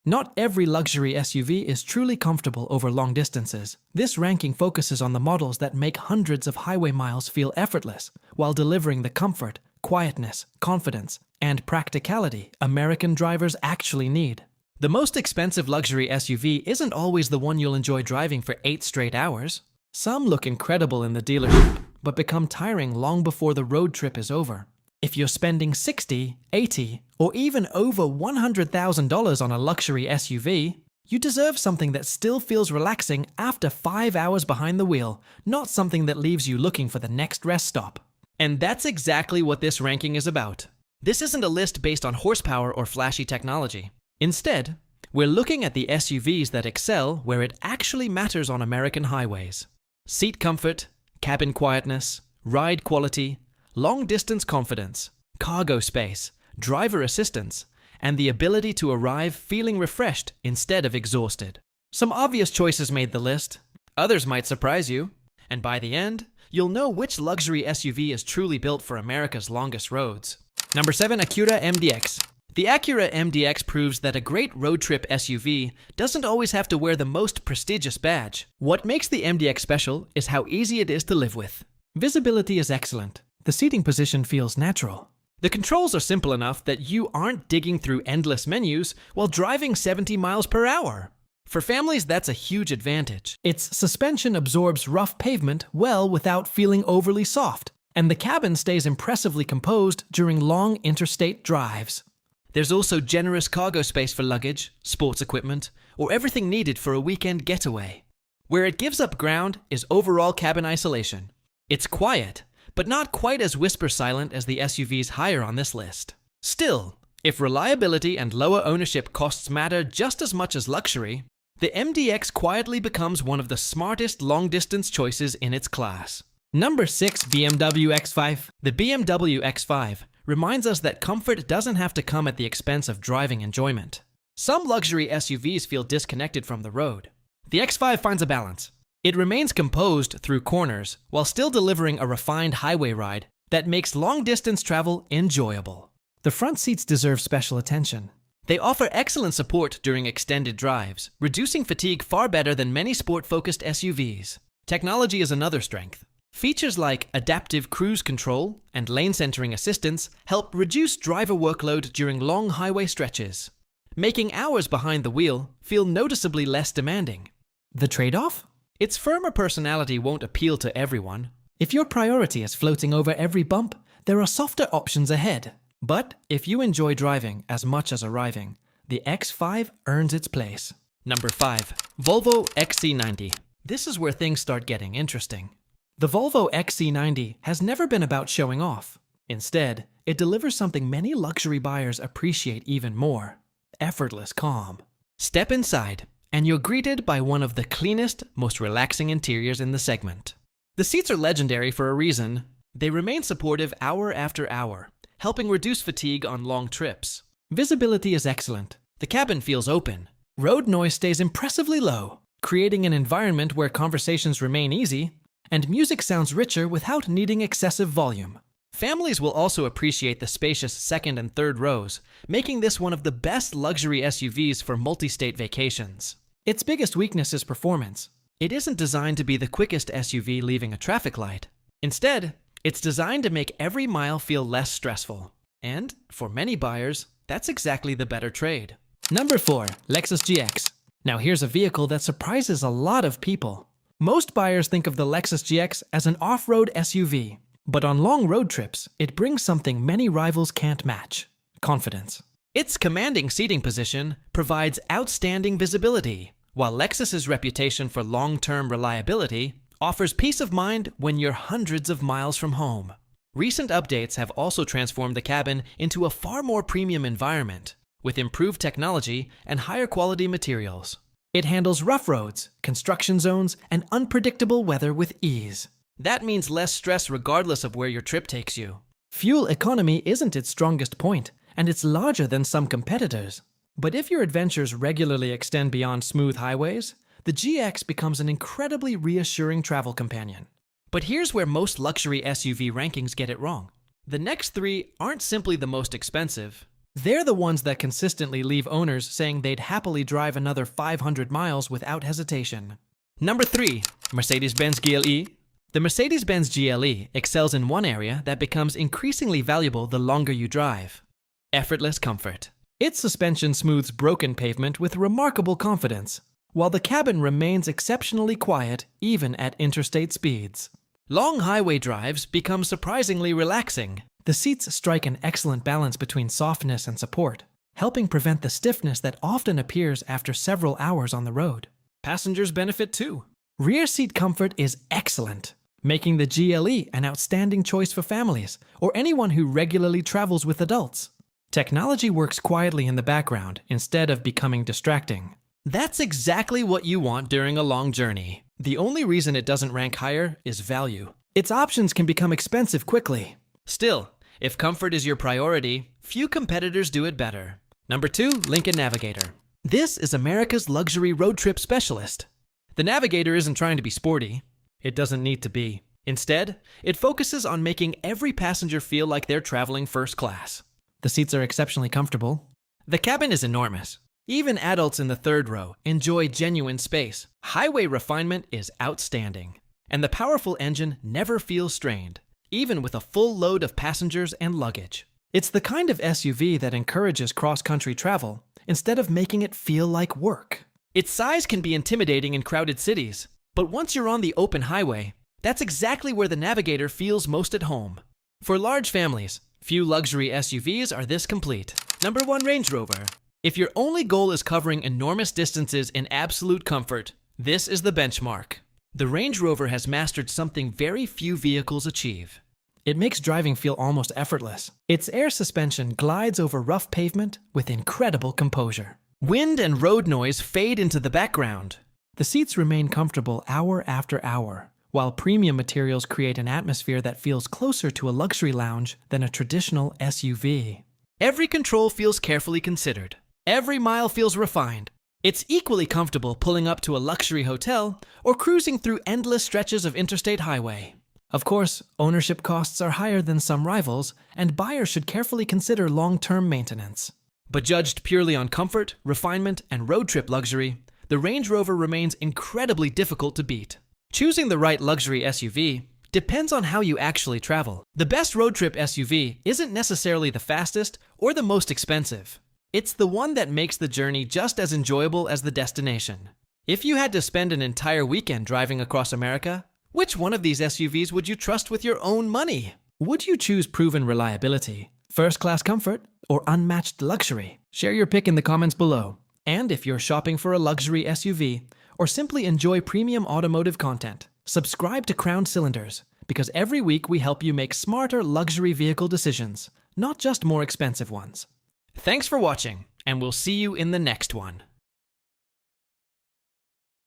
Not every luxury SUV is truly comfortable over long distances. This ranking focuses on the models that make hundreds of highway miles feel effortless, while delivering the comfort, quietness, confidence, and practicality American drivers actually need. The most expensive luxury SUV isn't always the one you'll enjoy driving for 8 straight hours. Some look incredible in the dealership, but become tiring long before the road trip is over. If you're spending $60, $80, or even over $100,000 on a luxury SUV, you deserve something that still feels relaxing after 5 hours behind the wheel, not something that leaves you looking for the next rest stop. And that's exactly what this ranking is about. This isn't a list based on horsepower or flashy technology. Instead, we're looking at the SUVs that excel where it actually matters on American highways. Seat comfort, cabin quietness, ride quality, long-distance confidence, cargo space, driver assistance, and the ability to arrive feeling refreshed instead of exhausted. Some obvious choices made the list. Others might surprise you. And by the end, you'll know which luxury SUV is truly built for America's longest roads. Number 7. Acura MDX. The Acura MDX proves that a great road trip SUV doesn't always have to wear the most prestigious badge. What makes the MDX special is how easy it is to live with. Visibility is excellent. The seating position feels natural. The controls are simple enough that you aren't digging through endless menus while driving 70 miles per hour. For families, that's a huge advantage. Its suspension absorbs rough pavement well without feeling overly soft, and the cabin stays impressively composed during long interstate drives. There's also generous cargo space for luggage, sports equipment, or everything needed for a weekend getaway. Where it gives up ground is overall cabin isolation. It's quiet, but not quite as whisper-silent as the SUVs higher on this list. Still, if reliability and lower ownership costs matter just as much as luxury, the MDX quietly becomes one of the smartest long-distance choices in its class. Number 6. BMW X5. The BMW X5 reminds us that comfort doesn't have to come at the expense of driving enjoyment. Some luxury SUVs feel disconnected from the road. The X5 finds a balance. It remains composed through corners while still delivering a refined highway ride that makes long-distance travel enjoyable. The front seats deserve special attention. They offer excellent support during extended drives, reducing fatigue far better than many sport-focused SUVs. Technology is another strength. Features like adaptive cruise control and lane centering assistance help reduce driver workload during long highway stretches, making hours behind the wheel feel noticeably less demanding. The trade-off? Its firmer personality won't appeal to everyone. If your priority is floating over every bump, there are softer options ahead. But if you enjoy driving as much as arriving, the X5 earns its place. Number 5. Volvo XC90. This is where things start getting interesting. The Volvo XC90 has never been about showing off. Instead, it delivers something many luxury buyers appreciate even more: effortless calm. Step inside, and you're greeted by one of the cleanest, most relaxing interiors in the segment. The seats are legendary for a reason. They remain supportive hour after hour, helping reduce fatigue on long trips. Visibility is excellent. The cabin feels open. Road noise stays impressively low, creating an environment where conversations remain easy, and music sounds richer without needing excessive volume. Families will also appreciate the spacious second and third rows, making this one of the best luxury SUVs for multi-state vacations. Its biggest weakness is performance. It isn't designed to be the quickest SUV leaving a traffic light. Instead, it's designed to make every mile feel less stressful. And, for many buyers, that's exactly the better trade. Number 4. Lexus GX. Now here's a vehicle that surprises a lot of people. Most buyers think of the Lexus GX as an off-road SUV, but on long road trips, it brings something many rivals can't match: confidence. Its commanding seating position provides outstanding visibility, while Lexus's reputation for long-term reliability offers peace of mind when you're hundreds of miles from home. Recent updates have also transformed the cabin into a far more premium environment, with improved technology and higher quality materials. It handles rough roads, construction zones, and unpredictable weather with ease. That means less stress regardless of where your trip takes you. Fuel economy isn't its strongest point, and it's larger than some competitors. But if your adventures regularly extend beyond smooth highways, the GX becomes an incredibly reassuring travel companion. But here's where most luxury SUV rankings get it wrong. The next 3 aren't simply the most expensive, They're the ones that consistently leave owners saying they'd happily drive another 500 miles without hesitation. Number 3. Mercedes-Benz GLE. The Mercedes-Benz GLE excels in one area that becomes increasingly valuable the longer you drive: effortless comfort. Its suspension smooths broken pavement with remarkable confidence, while the cabin remains exceptionally quiet even at interstate speeds. Long highway drives become surprisingly relaxing. The seats strike an excellent balance between softness and support, helping prevent the stiffness that often appears after several hours on the road. Passengers benefit too. Rear seat comfort is excellent, making the GLE an outstanding choice for families or anyone who regularly travels with adults. Technology works quietly in the background instead of becoming distracting. That's exactly what you want during a long journey. The only reason it doesn't rank higher is value. Its options can become expensive quickly. Still, if comfort is your priority, few competitors do it better. Number 2, Lincoln Navigator. This is America's luxury road trip specialist. The Navigator isn't trying to be sporty. It doesn't need to be. Instead, it focuses on making every passenger feel like they're traveling first class. The seats are exceptionally comfortable. The cabin is enormous. Even adults in the third row enjoy genuine space. Highway refinement is outstanding. And the powerful engine never feels strained, even with a full load of passengers and luggage. It's the kind of SUV that encourages cross-country travel instead of making it feel like work. Its size can be intimidating in crowded cities, but once you're on the open highway, that's exactly where the Navigator feels most at home. For large families, few luxury SUVs are this complete. Number 1, Range Rover. If your only goal is covering enormous distances in absolute comfort, this is the benchmark. The Range Rover has mastered something very few vehicles achieve. It makes driving feel almost effortless. Its air suspension glides over rough pavement with incredible composure. Wind and road noise fade into the background. The seats remain comfortable hour after hour, while premium materials create an atmosphere that feels closer to a luxury lounge than a traditional SUV. Every control feels carefully considered. Every mile feels refined. It's equally comfortable pulling up to a luxury hotel or cruising through endless stretches of interstate highway. Of course, ownership costs are higher than some rivals, and buyers should carefully consider long-term maintenance. But judged purely on comfort, refinement, and road trip luxury, the Range Rover remains incredibly difficult to beat. Choosing the right luxury SUV depends on how you actually travel. The best road trip SUV isn't necessarily the fastest or the most expensive. It's the one that makes the journey just as enjoyable as the destination. If you had to spend an entire weekend driving across America, which one of these SUVs would you trust with your own money? Would you choose proven reliability, first-class comfort, or unmatched luxury? Share your pick in the comments below. And if you're shopping for a luxury SUV, or simply enjoy premium automotive content, subscribe to Crown Cylinders, because every week we help you make smarter luxury vehicle decisions, not just more expensive ones. Thanks for watching, and we'll see you in the next one.